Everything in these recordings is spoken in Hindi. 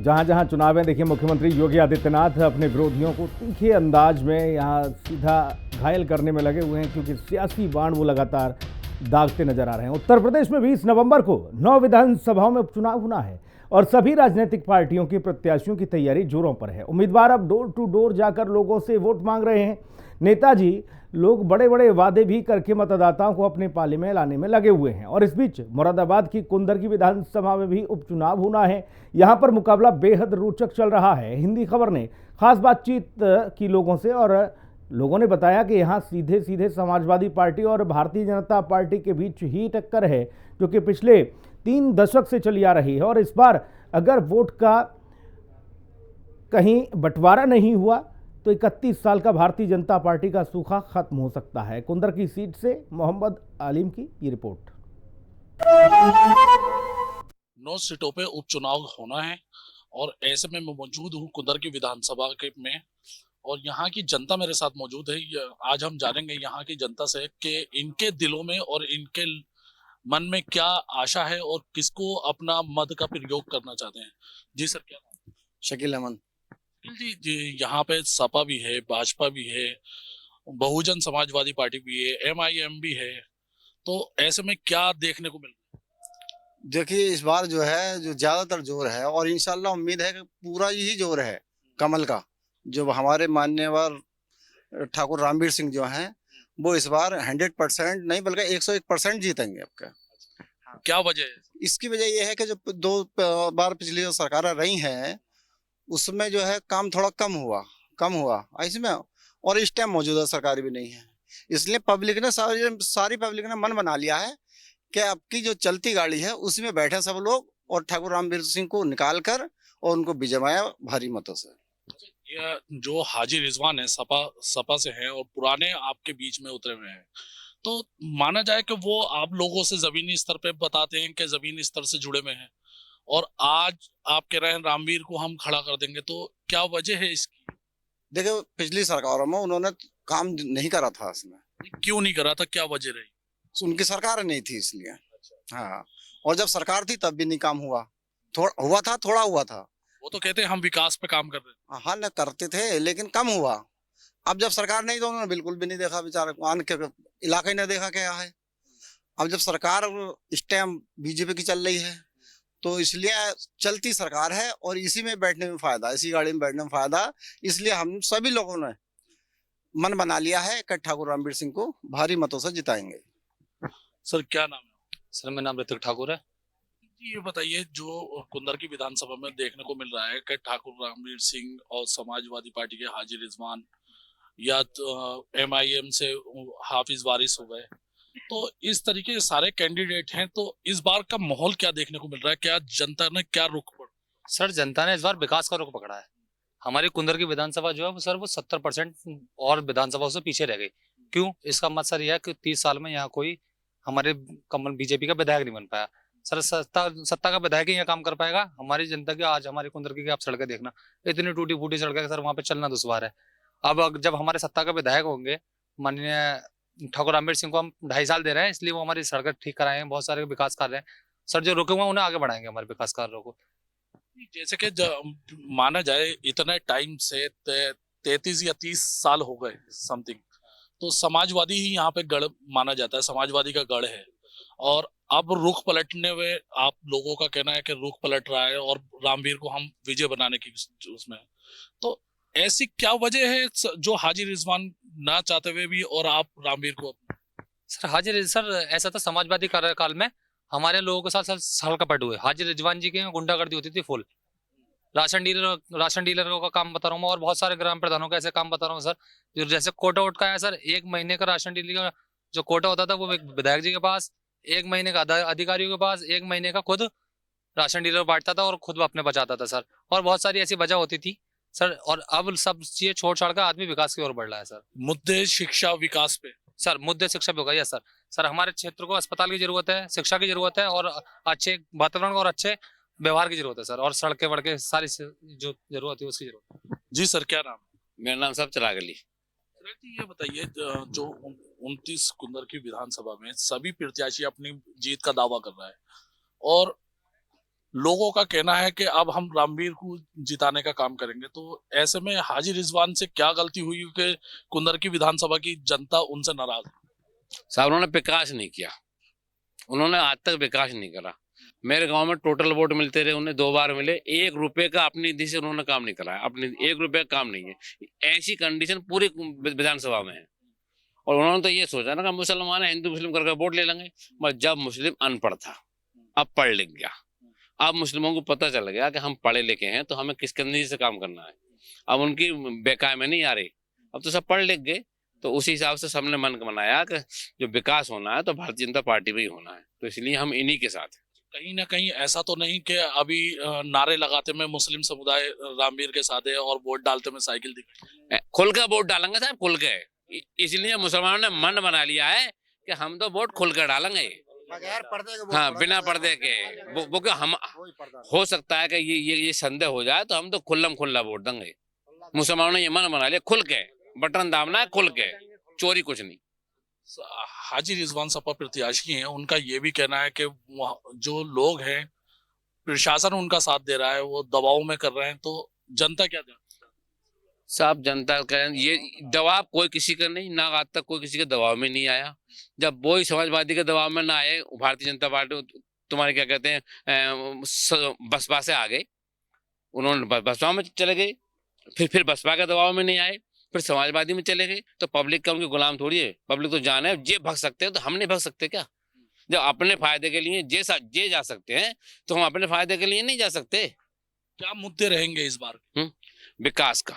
जहां जहां चुनाव है, देखिए मुख्यमंत्री योगी आदित्यनाथ अपने विरोधियों को तीखे अंदाज में यहां सीधा घायल करने में लगे हुए हैं, क्योंकि सियासी बाण वो लगातार दागते नजर आ रहे हैं। उत्तर प्रदेश में 20 नवंबर को 9 विधानसभाओं में उपचुनाव होना है और सभी राजनीतिक पार्टियों की प्रत्याशियों की तैयारी जोरों पर है। उम्मीदवार अब डोर टू डोर जाकर लोगों से वोट मांग रहे हैं। नेताजी लोग बड़े बड़े वादे भी करके मतदाताओं को अपने पाले में लाने में लगे हुए हैं। और इस बीच मुरादाबाद की कुंदर की विधानसभा में भी उपचुनाव होना है। यहां पर मुकाबला बेहद रोचक चल रहा है। हिंदी खबर ने खास बातचीत की लोगों से, और लोगों ने बताया कि यहां सीधे सीधे समाजवादी पार्टी और भारतीय जनता पार्टी के बीच ही टक्कर है, जो कि पिछले 3 दशक से चली आ रही है। और इस बार अगर वोट का कहीं बंटवारा नहीं हुआ तो 31 साल का भारतीय जनता पार्टी का सूखा खत्म हो सकता है। कुंदर की सीट से मोहम्मद आलिम की ये रिपोर्ट। 9 सीटों पे उपचुनाव होना है और ऐसे में मैं मौजूद हूँ कुंदर की विधानसभा के में, और यहाँ की जनता मेरे साथ मौजूद है। आज हम जानेंगे यहाँ की जनता से कि इनके दिलों में और इनके मन में क्या आशा है और किसको अपना मत का प्रयोग करना चाहते हैं। जी सर, क्या नाम? शकील अहमद। जी, यहाँ पे सपा भी है, भाजपा भी है, बहुजन समाजवादी पार्टी भी है, MIM भी है। तो ऐसे में क्या देखने को मिल रहा है? देखिए, इस बार जो है जो ज्यादातर जोर है, और इंशाल्लाह उम्मीद है कि पूरा यही जोर है कमल का। जो हमारे माननीय ठाकुर रामवीर सिंह जो हैं, वो इस बार 100% नहीं बल्कि 101% जीतेंगे आपका। क्या वजह है? इसकी वजह यह है कि जो 2 बार पिछली जो सरकारें रही हैं उसमें जो है काम थोड़ा कम हुआ इसमें, और इस टाइम मौजूदा सरकार भी नहीं है। इसलिए पब्लिक ने सारी पब्लिक ने मन बना लिया है कि अब की जो चलती गाड़ी है उसी में बैठे सब लोग, और ठाकुर रामवीर सिंह को निकाल कर और उनको बिजमाया भारी मतों से। ये जो हाजी रिजवान है सपा से हैं और पुराने आपके बीच में उतरे हुए हैं, तो माना जाए कि वो आप लोगों से जमीनी स्तर पे बताते हैं कि जमीनी स्तर से जुड़े हुए हैं, और आज आप कह रहे हैं रामवीर को हम खड़ा कर देंगे, तो क्या वजह है इसकी? देखो, पिछली सरकारों में उन्होंने काम नहीं करा था, इसमें क्यों नहीं करा था, क्या वजह रही? उनकी सरकार नहीं थी इसलिए। हाँ, और जब सरकार थी तब भी नहीं काम हुआ, थोड़ा हुआ था। वो तो कहते हैं हम विकास पे काम कर रहे हैं। हाँ, न करते थे लेकिन कम हुआ। अब जब सरकार नहीं तो उन्होंने बिल्कुल भी नहीं देखा, बेचारे आन के इलाका ही नहीं देखा क्या है। अब जब सरकार इस टाइम बीजेपी की चल रही है तो इसलिए चलती सरकार है, और इसी में बैठने में फायदा, इसी गाड़ी में बैठने में फायदा। इसलिए हम सभी लोगों ने मन बना लिया है कि ठाकुर रामवीर सिंह को भारी मतों से जिताएंगे। सर, क्या नाम है? सर, मेरा नाम ऋतिक ठाकुर है। जी, ये बताइए, जो कुंदर की विधानसभा में देखने को मिल रहा है कि ठाकुर रामवीर सिंह और समाजवादी पार्टी के हाजी रिजवान, या MIM से हाफिज वारिस हो गए, तो इस तरीके के सारे कैंडिडेट हैं, तो इस बार का माहौल क्या देखने को मिल रहा है? क्या जनता ने क्या रुख पड़ा? सर, जनता ने इस बार विकास का रुख पकड़ा है। हमारी कुंदर की विधानसभा जो है वो सर वो 70% और विधानसभाओं से पीछे रह गई। क्यों? इसका मत सर यह है कि 30 साल में यहाँ कोई हमारे कमल बीजेपी का विधायक नहीं बन पाया। सर, सत्ता का विधायक ही यहाँ काम कर पाएगा। हमारी जनता की आज हमारी कुंदर की आप सड़कें देखना, इतनी टूटी फूटी सड़कें सर, वहां पे चलना दुश्वार है। अब जब हमारे सत्ता का विधायक होंगे माननीय ठाकुर रामवीर सिंह को हम 2.5 साल दे रहे हैं, इसलिए वो हमारी सड़कें ठीक कराएंगे, बहुत सारे विकास कार्य हैं सर जो रुके हुए हैं उन्हें आगे बढ़ाएंगे, हमारे विकास कार्यों को। जैसे कि माना जाए इतने टाइम से 33 या 30 साल हो गए समथिंग, तो समाजवादी ही यहाँ पे गढ़ माना जाता है, समाजवादी का गढ़ है। और अब रुख पलटने में आप लोगों का कहना है कि रुख पलट रहा है और रामवीर को हम विजय बनाने की उसमें, तो ऐसी क्या वजह है जो हाजी रिजवान ना चाहते हुए भी और आप रामवीर को? सर ऐसा था समाजवादी कार्यकाल में हमारे लोगों के साथ साल कपट हुए। हाजी रिजवान जी के गुंडागर्दी होती थी फुल। राशन डीलर का काम बता रहा हूँ मैं, और बहुत सारे ग्राम प्रधानों का ऐसे काम बता रहा हूँ सर। जो जैसे कोटा उठ का है सर, 1 महीने का राशन डीलर का जो कोटा होता था वो विधायक जी के पास, 1 महीने का अधिकारियों के पास, 1 महीने का खुद राशन डीलर बांटता था और खुद अपने बचाता था सर। और बहुत सारी ऐसी वजह होती थी सर, और अब सब चीजें छोड़ छाड़ कर आदमी विकास की ओर बढ़ रहा है सर। मुद्दे शिक्षा विकास पे सर, मुद्दे शिक्षा भी होगा। Yes sir. सर, हमारे क्षेत्र को अस्पताल की जरूरत है, शिक्षा की जरूरत है, और अच्छे वातावरण और अच्छे व्यवहार की जरूरत है सर, और सड़कें वड़के सारी जो जरूरत है उसकी जरूरत है। जी सर, क्या नाम? मेरा नाम साहब चिराग अली। ये बताइए, जो 29 कुंदर की विधानसभा में सभी प्रत्याशी अपनी जीत का दावा कर रहा है, और लोगों का कहना है कि अब हम रामवीर को जिताने का काम करेंगे। तो ऐसे में हाजी रिजवान से क्या गलती हुई कि कुंदर की विधानसभा की जनता उनसे नाराज है? साहब उन्होंने विकास नहीं किया, उन्होंने आज तक विकास नहीं करा। मेरे गांव में टोटल वोट मिलते रहे, उन्हें 2 बार मिले, 1 रुपए का अपनी निधि से उन्होंने काम नहीं कराया, अपनी 1 रुपए का काम नहीं है। ऐसी कंडीशन पूरी विधानसभा में है। और उन्होंने तो ये सोचा ना कि मुसलमान है, हिंदू मुस्लिम करके वोट ले लेंगे। मगर जब मुस्लिम अनपढ़ था, अब पढ़ लिख गया, अब मुस्लिमों को पता चल गया कि हम पढ़े लिखे हैं तो हमें किस निधि से काम करना है। अब उनकी बेकाय में नहीं आ रही, अब तो सब पढ़ लिख गए। तो उसी हिसाब से सबने मन बनाया कि जो विकास होना है तो भारतीय जनता पार्टी में ही होना है, तो इसलिए हम इन्हीं के साथ हैं। कहीं ना कहीं ऐसा तो नहीं कि अभी नारे लगाते में मुस्लिम समुदाय रामवीर के साथ है और वोट डालते में साइकिल दिखाई? खुल के वोट डालेंगे साहब, खुल के। इसलिए मुसलमानों ने मन बना लिया है कि हम तो वोट खुल कर डालेंगे, बगैर पर्दे के हाँ, बिना पर्दे के। वो क्या हम हो सकता है कि ये संदेह हो जाए तो हम तो खुल्ला वोट देंगे। मुसलमानों ने ये मन बना लिया, खुल के बटन दाबना है, खुल के, चोरी कुछ नहीं। हाजी रिजवान सपा प्रत्याशी हैं, उनका ये भी कहना है कि जो लोग हैं, प्रशासन उनका साथ दे रहा है, वो दबाव में कर रहे हैं। तो जनता क्या जानती है? साहब जनता का ये दबाव कोई किसी का नहीं, ना आज तक कोई किसी के दबाव में नहीं आया। जब वो ही समाजवादी के दबाव में ना आए, भारतीय जनता पार्टी तुम्हारे क्या कहते हैं बसपा से आ गए, उन्होंने बसपा में चले गए, फिर बसपा के दबाव में नहीं आए, फिर समाजवादी में चले गए। तो पब्लिक का उनके गुलाम थोड़ी है, पब्लिक तो जाने ये भग सकते हैं तो हम नहीं भग सकते क्या? जब अपने फायदे के लिए जे जा सकते हैं तो हम अपने फायदे के लिए नहीं जा सकते। क्या मुद्दे रहेंगे इस बार? विकास का,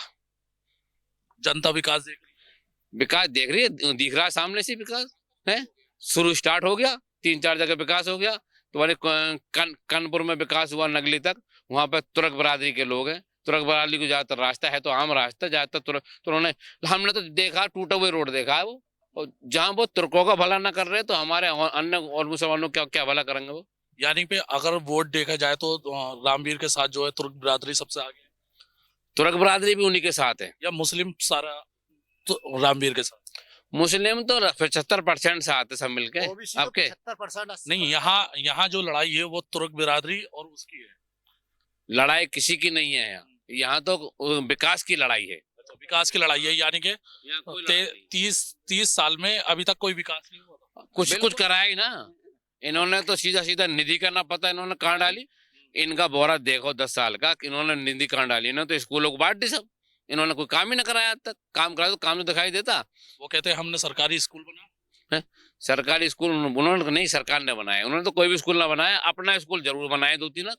जनता विकास देख रही है? विकास देख रही है, दिख रहा है सामने से विकास है, शुरू स्टार्ट हो गया, 3-4 जगह विकास हो गया। तुम्हारे कानपुर में विकास हुआ, नगली तक, वहां पर तुर्क बरादरी के लोग हैं, तुर्क बरादरी को ज्यादातर रास्ता है तो आम रास्ता, ज्यादातर तुर्क, तो उन्होंने, हमने तो देखा टूटा हुआ रोड देखा है वो। और जहाँ वो तुर्कों का भला ना कर रहे तो हमारे अन्य और मुसलमानों का क्या भला करेंगे वो? यानी पे अगर वोट देखा जाए तो रामवीर के साथ जो है तुर्क बरादरी सबसे आगे है? तुर्क बरादरी भी उन्हीं के साथ है, या मुस्लिम सारा तो रामवीर के साथ? मुस्लिम तो 75% साथ है सब मिलके आपके। 70% नहीं, यहाँ जो लड़ाई है वो तुर्क बिरादरी और उसकी है। लड़ाई किसी की नहीं है यहाँ तो विकास की लड़ाई है। अच्छा, विकास की लड़ाई है, यानी कि 30 साल में अभी तक कोई विकास नहीं हुआ था। कुछ कराया ही ना इन्होंने, तो सीधा निधि का ना पता इन्होंने कहाँ डाली। इनका बोरा देखो 10 साल का, इन्होंने निधि कहाँ डाली, इन्होंने तो स्कूलों को बांट दी सब, इन्होंने कोई काम ही ना कराया आज तक। काम करा तो काम तो दिखाई देता। वो कहते हैं हमने सरकारी स्कूल बनाया, सरकारी स्कूल उन्होंने नहीं, सरकार ने बनाया। उन्होंने तो कोई भी स्कूल ना बनाया, अपना स्कूल जरूर बनाए 2-3,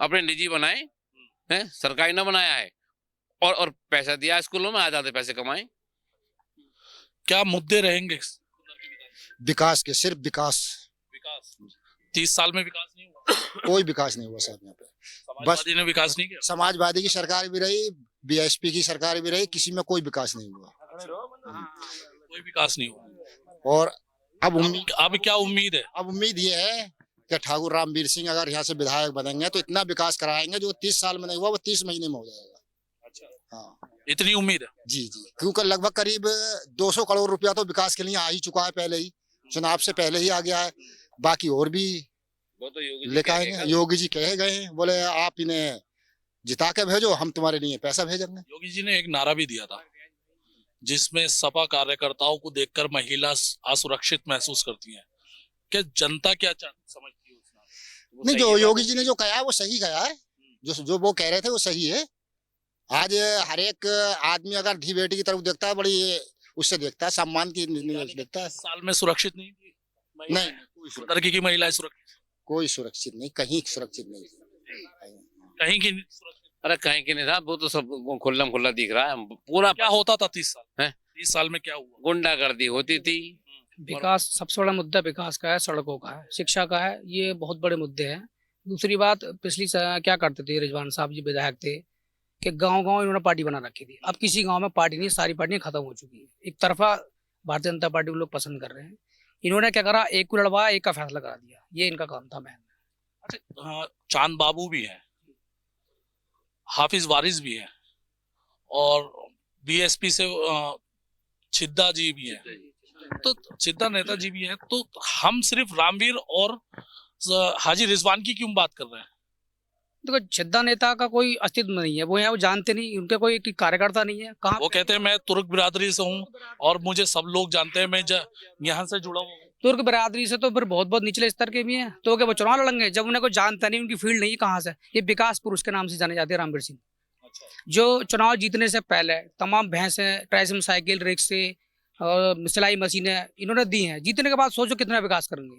अपने निजी बनाए हैं, सरकारी ना बनाया है। और पैसा दिया स्कूलों में, आधे पैसे कमाए। क्या मुद्दे रहेंगे? विकास के, सिर्फ विकास। 30 साल में विकास नहीं हुआ? कोई विकास नहीं हुआ साहब यहाँ पे। समाजवादी ने विकास नहीं किया? समाजवादी की सरकार भी रही, बीएसपी की सरकार भी रही, किसी में कोई विकास नहीं हुआ। कोई विकास नहीं हुआ। और अब क्या उम्मीद है? अब उम्मीद ये है कि ठाकुर रामवीर सिंह अगर यहाँ से विधायक बनेंगे तो इतना विकास कराएंगे जो 30 साल में नहीं हुआ वो 30 महीने में हो जाएगा। अच्छा, हाँ, इतनी उम्मीद है? जी, क्योंकि लगभग करीब 200 करोड़ रुपया तो विकास के लिए आ ही चुका है, पहले ही चुनाव से पहले ही आ गया है। बाकी और भी वो तो लेकर आएंगे। योगी जी कहे गए हैं, बोले आप इन्हें जिता के भेजो, हम तुम्हारे लिए पैसा भेजेंगे। योगी जी ने एक नारा भी दिया था जिसमें सपा कार्यकर्ताओं को देखकर महिला असुरक्षित महसूस करती हैं। कि जनता क्या समझती है उस नारे? नहीं, जो योगी जी ने जो कहा है वो सही कहा है, जो वो कह रहे थे वो सही है। आज हर एक आदमी अगर धी बेटी की तरफ देखता है, बड़ी उससे देखता है, सम्मान की देखता है। साल में सुरक्षित नहीं थी? नहीं, लड़की की महिलाएं सुरक्षित? कोई सुरक्षित नहीं, कहीं सुरक्षित नहीं, कहीं की सुरक्षित? अरे कहीं की नहीं था, वो तो सब खुल्ला दिख रहा है पूरा। क्या होता था 30 साल है? 30 साल में क्या हुआ? गुंडागर्दी होती थी। विकास सबसे बड़ा मुद्दा विकास का है, सड़कों का है, शिक्षा का है, ये बहुत बड़े मुद्दे हैं। दूसरी बात, पिछली क्या करते थे रिजवान साहब जी विधायक थे कि गांव इन्होंने पार्टी बना रखी थी। अब किसी गांव में पार्टी नहीं, सारी पार्टियां खत्म हो चुकी है। एक तरफा भारतीय जनता पार्टी को लोग पसंद कर रहे हैं। इन्होंने क्या करा, एक को लड़वाया, एक का फैसला करा दिया, ये इनका काम था। मैं अच्छा, चांद बाबू भी है, हाफिज वारिस भी है, और बीएसपी से छिद्दा जी भी है, तो छिद्दा नेता जी भी है। तो हम सिर्फ रामवीर और हाजी रिजवान की क्यों बात कर रहे हैं? देखो छिद्दा नेता का कोई अस्तित्व नहीं है, वो यहाँ वो जानते नहीं, उनके कोई एक कार्यकर्ता नहीं है। कहाँ वो कहते हैं मैं तुर्क बिरादरी से हूँ और मुझे सब लोग जानते हैं, मैं यहाँ से जुड़ा हूँ। तुर्क बिरादरी से तो फिर बहुत बहुत निचले स्तर के भी हैं, तो क्या वो चुनाव लड़ेंगे जब उन्हें कोई जानता नहीं, उनकी फील्ड नहीं है कहाँ से। ये विकास पुरुष के नाम से जाने जाते हैं रामवीर सिंह, जो चुनाव जीतने से पहले तमाम भैंसें, ट्राइसिम साइकिल, रिक्शे और सिलाई मशीनें इन्होंने दी हैं। जीतने के बाद सोचो कितना विकास करेंगे।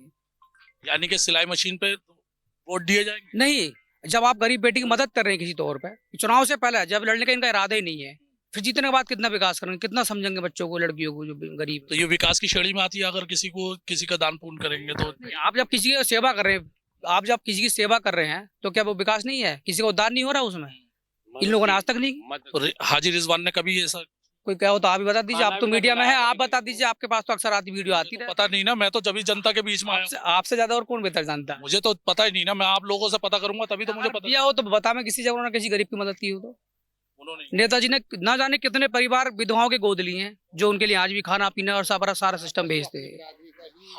यानी कि सिलाई मशीन पे वोट दिए जाएंगे? नहीं, जब आप गरीब बेटी की मदद कर रहे हैं किसी तौर पे, चुनाव से पहले जब लड़ने का इनका इरादा ही नहीं है, फिर जीतने के बाद कितना विकास करेंगे, कितना समझेंगे बच्चों को, लड़कियों को जो गरीब। तो ये विकास की श्रेणी में आती है अगर किसी का दान पुण्य करेंगे तो? आप जब किसी की सेवा कर रहे हैं, आप जब किसी की सेवा कर रहे हैं तो क्या वो विकास नहीं है? किसी का उद्धार नहीं हो रहा उसमें? इन लोगों ने आज तक नहीं। तो हाजी रिजवान ने कभी ऐसा कोई क्या हो तो आप ही बता दीजिए, आप तो मीडिया में है, आप बता दीजिए, आपके पास तो अक्सर आती वीडियो आती है। पता नहीं ना, मैं तो जब जनता के बीच में आया। आपसे ज्यादा और कौन बेहतर जानता है? मुझे तो पता ही नहीं ना, मैं आप लोगों से पता करूंगा तभी तो मुझे पता। दिया हो तो बता, मैं किसी जगह उन्होंने किसी गरीब की मदद की हो तो। उन्होंने नेताजी ने ना जाने कितने परिवार विधवाओं के गोद लिए हैं, जो उनके लिए आज भी खाना पीना और सारा सिस्टम भेजते हैं।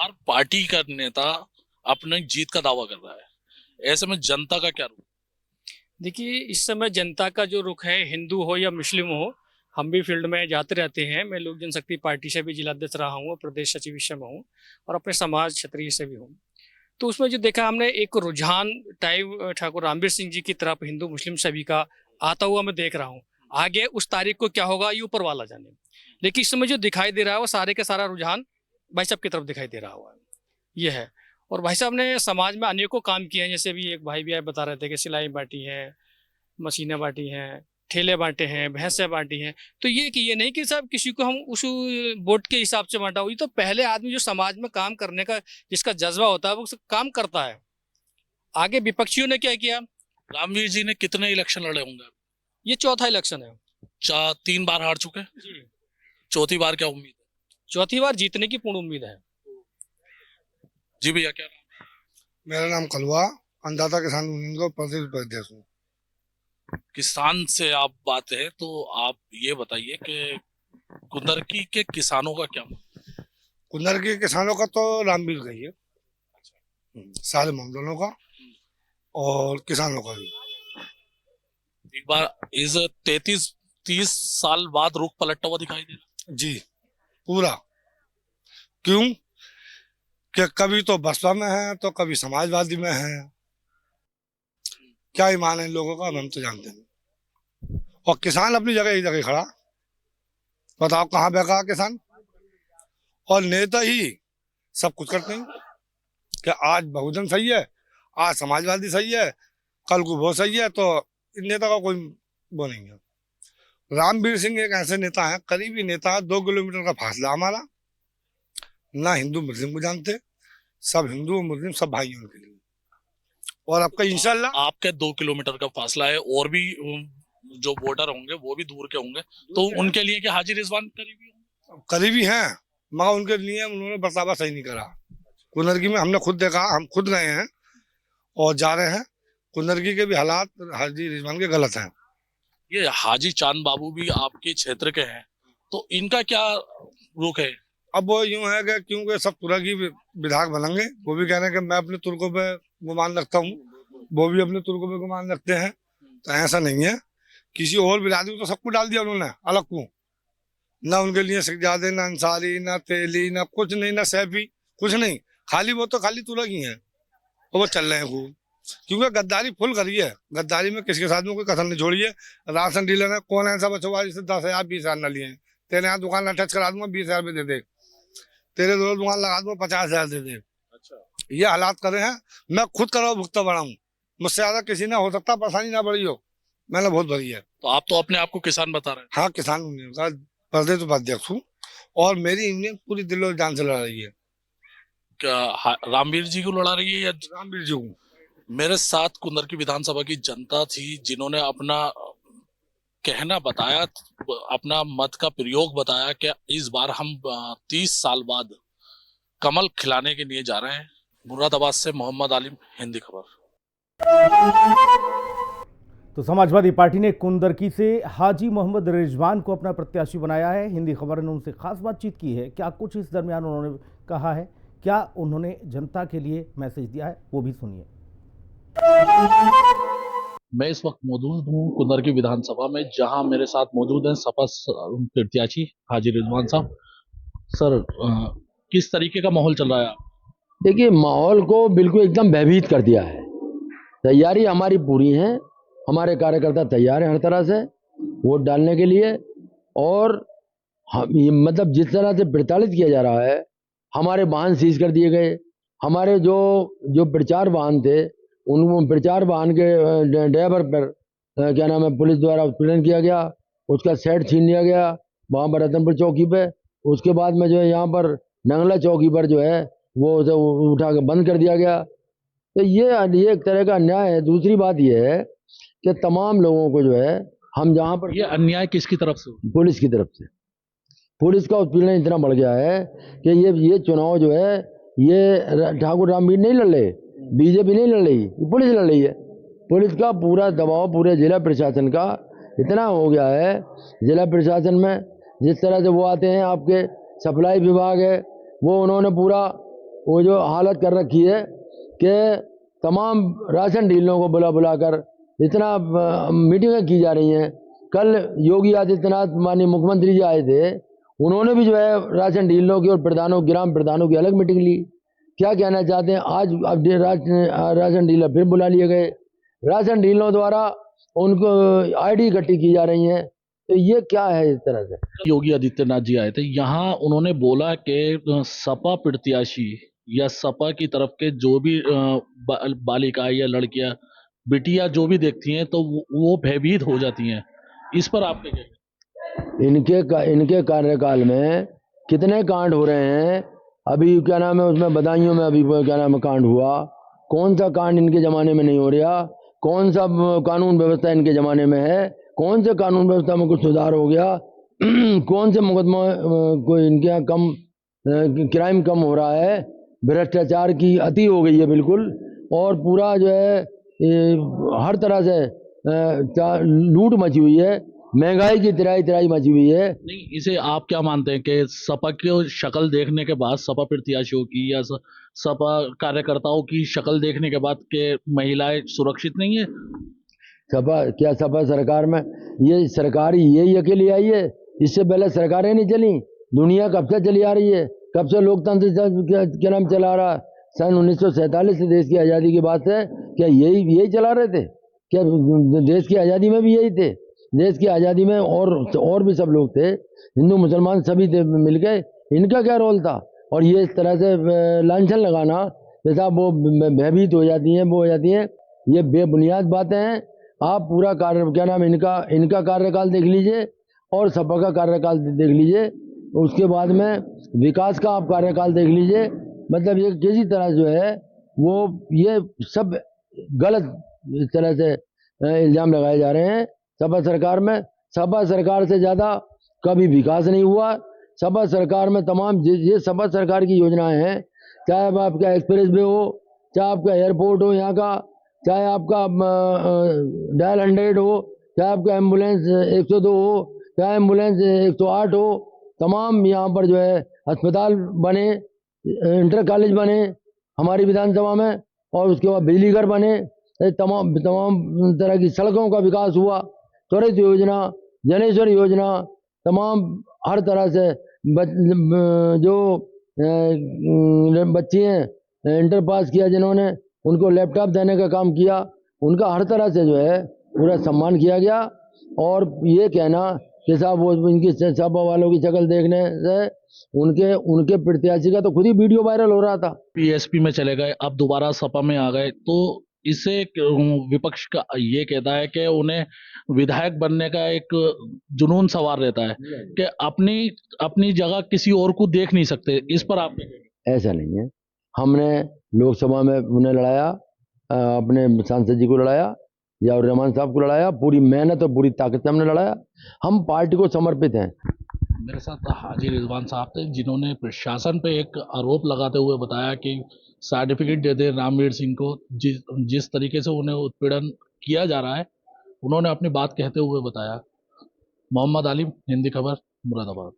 हर पार्टी का नेता अपने जीत का दावा कर रहा है, ऐसे में जनता का क्या रुख? देखिए, इस समय जनता का जो रुख है, हिंदू हो या मुस्लिम हो, हम भी फील्ड में जाते रहते हैं। मैं लोक जनशक्ति पार्टी से भी जिलाध्यक्ष रहा हूँ, प्रदेश सचिव में हूँ और अपने समाज क्षेत्रीय से भी हूँ। तो उसमें जो देखा हमने, एक रुझान टाइप ठाकुर रामवीर सिंह जी की तरफ हिंदू मुस्लिम सभी का आता हुआ मैं देख रहा हूँ। आगे उस तारीख को क्या होगा ये ऊपर वाला जाने, लेकिन इस समय जो दिखाई दे रहा है वो सारे का सारा रुझान भाई साहब की तरफ दिखाई दे रहा हुआ है, ये है। और भाई साहब ने समाज में अनेकों काम किए हैं, जैसे भी एक भाई भी आए बता रहे थे कि सिलाई बांटी है, मशीनें बांटी हैं, ठेले बांटे हैं, भैंसें बांटी हैं। तो ये नहीं कि साहब किसी को हम उस वोट के हिसाब से बांटा हो, ये तो पहले आदमी जो समाज में काम करने का जिसका जज्बा होता है वो काम करता है। आगे विपक्षियों ने क्या किया? रामवीर जी ने कितने इलेक्शन लड़े होंगे? ये चौथा इलेक्शन है। 3 बार हार चुके हैं जी। चौथी बार क्या उम्मीद है? चौथी बार जीतने की पूर्ण उम्मीद है। जी भैया, क्या नाम? मेरा नाम कलवा, अन्नदाता किसान यूनियन का प्रदेश उपाध्यक्ष हूँ। किसान से आप बात है तो आप ये बताइए कि कुंदरकी के किसानों का क्या? कुंदर के किसानों का तो रामवीर का ही है, सारे मंडलों का और किसानों का भी। एक बार इस 30 साल बाद रुख पलटता हुआ दिखाई दे रहा जी, पूरा। क्यों कि कभी तो बसपा में है तो कभी समाजवादी में है। क्या ईमान है इन लोगों का हम तो जानते हैं। और किसान अपनी जगह ही जगह खड़ा, बताओ कहाँ बेकार किसान। और नेता ही सब कुछ करते हैं कि आज बहुजन सही है, आज समाजवादी सही है, कल को वो सही है, तो इन नेता का कोई वो नहीं है। रामवीर सिंह एक ऐसे नेता है, करीबी नेता है, 2 किलोमीटर का फासला हमारा, ना हिंदू मुस्लिम को जानते, सब हिंदू और मुस्लिम सब भाई हैं उनके लिए। और आपका इंशाल्लाह आपके 2 किलोमीटर का फासला है, और भी जो वोटर होंगे वो भी दूर के होंगे, तो उनके लिए क्या हाजी रिजवान करीबी होंगे? करीबी हैं, मगर उनके लिए उन्होंने बर्तावा सही नहीं करा। कुंदरकी में हमने खुद देखा, हम खुद गए हैं और जा रहे हैं। कुंदरकी के भी हालात हाजी रिजवान के गलत हैं। ये हाजी चांद बाबू भी आपके क्षेत्र के हैं, तो इनका क्या रुख है? अब वो यूं है कि क्योंकि सब तुर्की विधायक बनेंगे, वो भी कह रहे हैं कि मैं अपने तुर्कों पे गुमान रखता हूँ, वो भी अपने तुर्कों पे गुमान रखते हैं। तो ऐसा नहीं है, किसी और बिरादरी को तो सबको डाल दिया उन्होंने अलग को, ना उनके लिए सज्जादे, ना अंसारी, ना तेली, ना कुछ नहीं, ना सैफी, कुछ नहीं, खाली वो तो खाली तुर्की हैं और वो चल रहे हैं खूब। क्योंकि गद्दारी फुल करी है, गद्दारी में किसी के साथ में कोई कसर नहीं छोड़ी है। राशन डीलर है, कौन ऐसा बच्चों जिससे 10,000 20,000 न लिए, तेरे यहाँ दुकान टच करा दूंगा 20,000 रुपये दे दे, तेरे दो दुकान लगा दूंगा 50,000 दे दे। अच्छा, ये हालात करे हैं। मैं खुद करो भुगता बड़ा हूँ, मुझसे ज्यादा किसी ने हो सकता परेशानी ना बढ़ी हो, मैंने बहुत भरी है। तो आप तो अपने आप को किसान बता रहे हैं? हाँ, किसान यूनियन का प्रदेश उपाध्यक्ष हूँ और मेरी यूनियन पूरी दिल और जान से लड़ रही है। क्या रामवीर जी को लड़ा रही है या रामवीर जी को? मेरे साथ कुंदरकी विधानसभा की जनता थी, जिन्होंने अपना कहना बताया, अपना मत का प्रयोग बताया कि इस बार हम 30 साल बाद कमल खिलाने के लिए जा रहे हैं। मुरादाबाद से मोहम्मद आलिम, हिंदी खबर। तो समाजवादी पार्टी ने कुंदरकी से हाजी मोहम्मद रिजवान को अपना प्रत्याशी बनाया है। हिंदी खबर ने उनसे खास बातचीत की है। क्या कुछ इस दरमियान उन्होंने कहा है, क्या उन्होंने जनता के लिए मैसेज दिया है, वो भी सुनिए। मैं इस वक्त मौजूद हूँ कुंदर की विधानसभा में, जहां मेरे साथ मौजूद हैं सपा प्रत्याशी हाजी रिजवान साहब। सर, किस तरीके का माहौल चल रहा है? देखिए, माहौल को बिल्कुल एकदम भयभीत कर दिया है। तैयारी हमारी पूरी है, हमारे कार्यकर्ता तैयार हैं हर तरह से वोट डालने के लिए। और मतलब जिस तरह से प्रताड़ित किया जा रहा है, हमारे वाहन सीज कर दिए गए। हमारे जो प्रचार वाहन थे, उन प्रचार वाहन के ड्राइवर पर क्या नाम है, पुलिस द्वारा उत्पीड़न किया गया, उसका सेट छीन लिया गया वहाँ पर रतनपुर चौकी पे। उसके बाद में जो है यहाँ पर नंगला चौकी पर जो है वो उठा के बंद कर दिया गया। तो ये एक तरह का अन्याय है। दूसरी बात ये है कि तमाम लोगों को जो है, हम जहाँ पर, ये अन्याय किसकी तरफ से? पुलिस की तरफ से। पुलिस का उत्पीड़न इतना बढ़ गया है कि ये चुनाव जो है, ये ठाकुर रामवीर नहीं लड़ रहे, बीजेपी नहीं लड़ रही, पुलिस लड़ रही है। पुलिस का पूरा दबाव पूरे जिला प्रशासन का इतना हो गया है। जिला प्रशासन में जिस तरह से वो आते हैं, आपके सप्लाई विभाग है, वो उन्होंने पूरा वो जो हालत कर रखी है कि तमाम राशन डीलरों को बुलाकर इतना मीटिंगें की जा रही हैं। कल योगी आदित्यनाथ माननीय मुख्यमंत्री जी आए थे, उन्होंने भी जो है राशन डीलरों की और प्रधानों, ग्राम प्रधानों की अलग मीटिंग ली। क्या कहना चाहते हैं? आज अब राशन डीलर फिर बुला लिए गए। राशन डीलरों द्वारा उनको आईडी इकट्ठी की जा रही हैं। तो ये क्या है? इस तरह से योगी आदित्यनाथ जी आए थे यहाँ, उन्होंने बोला कि सपा प्रत्याशी या सपा की तरफ के जो भी बालिका या लड़कियां, बिटिया जो भी देखती हैं तो वो भयभीत हो जाती हैं। इस पर आपके क्या? इनके कार्यकाल में कितने कांड हो रहे हैं। अभी क्या नाम है, उसमें बदायूं में अभी क्या नाम है कांड हुआ। कौन सा कांड इनके ज़माने में नहीं हो रहा? कौन सा कानून व्यवस्था इनके ज़माने में है? कौन से कानून व्यवस्था में कुछ सुधार हो गया? कौन से मुकदमा को इनके यहाँ कम क्राइम कम हो रहा है? भ्रष्टाचार की अति हो गई है बिल्कुल। और पूरा जो है हर तरह से लूट मची हुई है, महंगाई की तिराई मची हुई है। नहीं, इसे आप क्या मानते हैं कि सपा की शक्ल देखने के बाद, सपा प्रत्याशियों की या सपा कार्यकर्ताओं की शक्ल देखने के बाद के महिलाएं सुरक्षित नहीं है? सपा सरकार में ये सरकार यही अकेली आई है? इससे पहले सरकारें नहीं चली? दुनिया कब से चली आ रही है? कब से लोकतंत्र क्या नाम चला रहा है? सन 1947 से देश की आज़ादी के बाद से क्या यही चला रहे थे? क्या देश की आज़ादी में भी यही थे? देश की आज़ादी में और भी सब लोग थे, हिंदू मुसलमान सभी थे मिल के। इनका क्या रोल था? और ये इस तरह से लांछन लगाना, जैसा वो भयभीत हो जाती हैं, वो हो जाती हैं, ये बेबुनियाद बातें हैं। आप पूरा क्या नाम इनका कार्यकाल देख लीजिए और सपा का कार्यकाल देख लीजिए, उसके बाद में विकास का आप कार्यकाल देख लीजिए। मतलब ये किसी तरह जो है वो ये सब गलत इस तरह से इल्जाम लगाए जा रहे हैं सपा सरकार में। सपा सरकार से ज़्यादा कभी विकास नहीं हुआ। सपा सरकार में तमाम ये सपा सरकार की योजनाएं हैं, चाहे आपका एक्सप्रेस वे हो, चाहे आपका एयरपोर्ट हो यहाँ का, चाहे आपका डायल 100 हो, चाहे आपका एम्बुलेंस 102 हो, चाहे एम्बुलेंस 108 हो, तमाम यहाँ पर जो है अस्पताल बने, इंटर कॉलेज बने हमारी विधानसभा में, और उसके बाद बिजली घर बने, तमाम तरह की सड़कों का विकास हुआ, त्वरित योजना, जनेश्वर योजना, तमाम हर तरह से जो बच्ची हैं इंटर पास किया जिन्होंने, उनको लैपटॉप देने का काम किया, उनका हर तरह से जो है पूरा सम्मान किया गया। और ये कहना कि साहब वो इनकी सपा वालों की शक्ल देखने से उनके प्रत्याशी का तो खुद ही वीडियो वायरल हो रहा था। पीएसपी में चले गए, अब दोबारा सपा में आ गए, तो इससे विपक्ष का ये कहता है कि उन्हें विधायक बनने का एक जुनून सवार रहता है कि अपनी जगह किसी और को देख नहीं सकते। इस पर आप? ऐसा नहीं है। हमने लोकसभा में उन्हें लड़ाया, अपने सांसद जी को लड़ाया, या रहमान साहब को लड़ाया, पूरी मेहनत और पूरी ताकत से हमने लड़ाया। हम पार्टी को समर्पित हैं। मेरे साथ हाजी रिजवान साहब थे, जिन्होंने प्रशासन पे एक आरोप लगाते हुए बताया कि सर्टिफिकेट दे दे रामवीर सिंह को। जिस तरीके से उन्हें उत्पीड़न किया जा रहा है, उन्होंने अपनी बात कहते हुए बताया। मोहम्मद आलिम, हिंदी खबर, मुरादाबाद।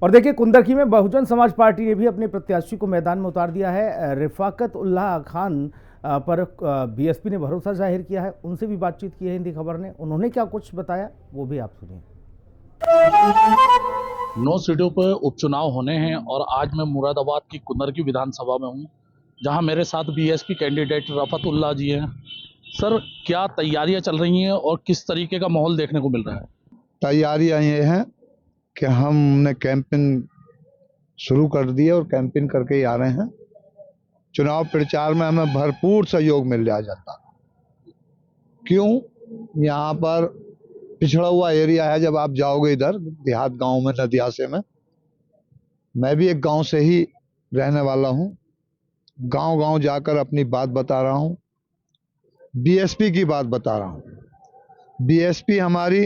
और देखिए, कुंदरकी में बहुजन समाज पार्टी ने भी अपने प्रत्याशी को मैदान में उतार दिया है। रिफाकत उल्लाह खान पर बीएसपी ने भरोसा जाहिर किया है। उनसे भी बातचीत की है हिंदी खबर ने। उन्होंने क्या कुछ बताया वो भी आप सुनिए। 9 सीटों पर उपचुनाव होने हैं और आज मैं मुरादाबाद की कुंदर की विधानसभा में हूं, जहां मेरे साथ बीएसपी कैंडिडेट रफतुल्ला जी हैं। सर, क्या तैयारियां चल रही हैं और किस तरीके का माहौल देखने को मिल रहा है? तैयारियां ये हैं कि हमने कैंपेन शुरू कर दी है और कैंपेन करके ही आ रहे हैं। चुनाव प्रचार में हमें भरपूर सहयोग मिल जाता। क्यों? यहाँ पर पिछड़ा हुआ एरिया है। जब आप जाओगे इधर देहात गांव में, नदियासे में, मैं भी एक गांव से ही रहने वाला हूँ। गांव गांव जाकर अपनी बात बता रहा हूँ, बीएसपी की बात बता रहा हूँ। बीएसपी हमारी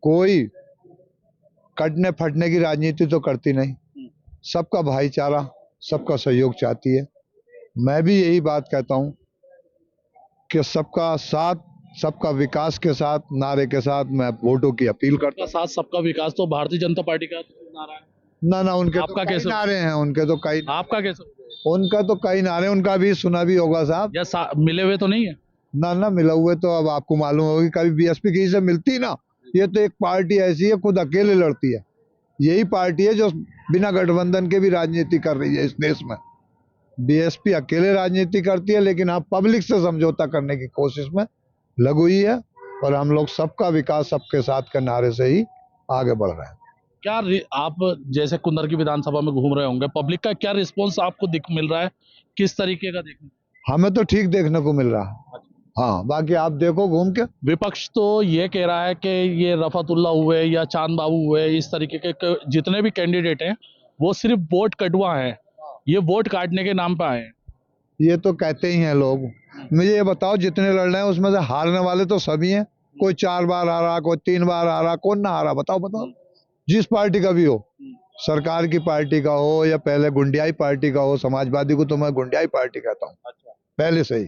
कोई कटने फटने की राजनीति तो करती नहीं, सबका भाईचारा, सबका सहयोग चाहती है। मैं भी यही बात कहता हूँ कि सबका साथ, सबका विकास के साथ नारे के साथ मैं वोटों की अपील करता हूं। साथ सबका विकास तो भारतीय जनता पार्टी का नारा है। ना उनके आपका तो कई कैसे नारे हैं, उनके तो कई, आपका कैसे? उनका तो कई नारे, उनका भी सुना भी होगा साहब। या मिले हुए तो नहीं है? ना मिला हुए तो अब आपको मालूम होगी, कभी बीएसपी किसी से मिलती ना। ये तो एक पार्टी ऐसी है, खुद अकेले लड़ती है। यही पार्टी है जो बिना गठबंधन के भी राजनीति कर रही है इस देश में। बीएसपी अकेले राजनीति करती है, लेकिन आप पब्लिक से समझौता करने की कोशिश में लगी हुई है। और हम लोग सबका विकास सबके साथ के नारे से ही आगे बढ़ रहे हैं। क्या आप जैसे कुंदर की विधानसभा में घूम रहे होंगे, पब्लिक का क्या रिस्पॉन्स आपको मिल रहा है? किस तरीके का देखने? हमें तो ठीक देखने को मिल रहा है। हाँ, बाकी आप देखो घूम के। विपक्ष तो ये कह रहा है कि ये रफतुल्ला हुए या चांद बाबू हुए, इस तरीके के जितने भी कैंडिडेट हैं वो सिर्फ वोट कटवा है, ये वोट काटने के नाम पे आए हैं। ये तो कहते ही हैं लोग। मुझे ये बताओ, जितने लड़ रहे हैं उसमें से हारने वाले तो सभी हैं। कोई 4 बार आ रहा, कोई 3 बार आ रहा, कौन ना आ रहा? बताओ। जिस पार्टी का भी हो, सरकार की पार्टी का हो या पहले गुंडियाई पार्टी का हो। समाजवादी को तो मैं गुंडियाई पार्टी कहता हूँ पहले से ही।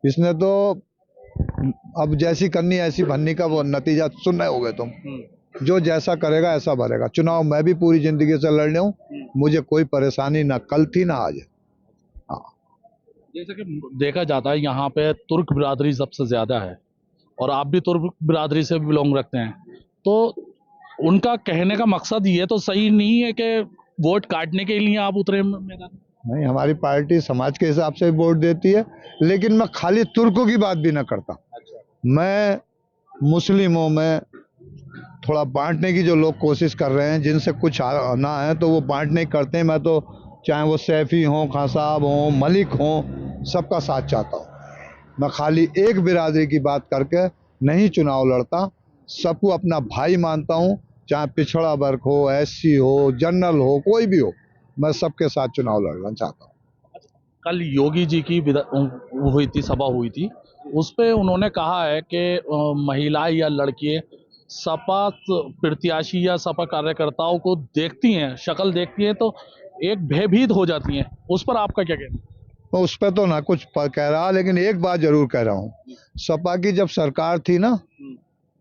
इसने तो अब जैसी करनी ऐसी भरनी का वो नतीजा सुन रहे होगे तुम। जो जैसा करेगा ऐसा भरेगा। चुनाव मैं भी पूरी जिंदगी से लड़ रहा हूँ, मुझे कोई परेशानी ना कल थी ना आज। हाँ, जैसे कि देखा जाता है यहाँ पे तुर्क बिरादरी सबसे ज्यादा है और आप भी तुर्क बिरादरी से बिलोंग रखते हैं, तो उनका कहने का मकसद ये तो सही नहीं है कि वोट काटने के लिए आप उतरे मैदान? नहीं, हमारी पार्टी समाज के हिसाब से वोट देती है, लेकिन मैं खाली तुर्कों की बात भी ना करता। मैं मुस्लिमों में थोड़ा बांटने की जो लोग कोशिश कर रहे हैं, जिनसे कुछ ना है तो वो बांटने करते हैं। मैं तो चाहे वो सैफी हों, खां साहब हों, मलिक हों, सबका साथ चाहता हूँ। मैं खाली एक बिरादरी की बात करके नहीं चुनाव लड़ता, सबको अपना भाई मानता हूँ। चाहे पिछड़ा वर्ग हो, एससी हो, जनरल हो, कोई भी हो, मैं सबके साथ चुनाव लड़ना चाहता हूँ। कल योगी जी की सभा हुई थी, उस पे उन्होंने कहा है कि महिलाएं या लड़कियां सपा प्रत्याशी या सपा कार्यकर्ताओं को देखती हैं, शक्ल देखती हैं तो एक भयभीत हो जाती हैं। उस पर आपका क्या कहना है? तो उस पर तो ना कुछ कह रहा, लेकिन एक बात जरूर कह रहा हूँ। सपा की जब सरकार थी ना,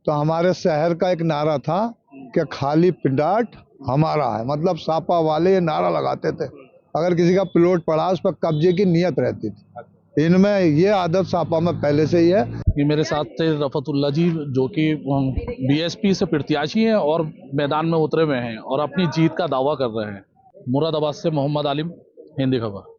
तो हमारे शहर का एक नारा था कि खाली पिंडाट हमारा है। मतलब सपा वाले ये नारा लगाते थे। अगर किसी का प्लॉट पड़ा, उस पर कब्जे की नियत रहती थी। इनमें ये आदत सपा में पहले से ही है। ये मेरे साथ थे रफतुल्ला जी, जो कि बीएसपी से प्रत्याशी हैं और मैदान में उतरे हुए हैं और अपनी जीत का दावा कर रहे हैं। मुरादाबाद से मोहम्मद आलिम, हिंदी खबर।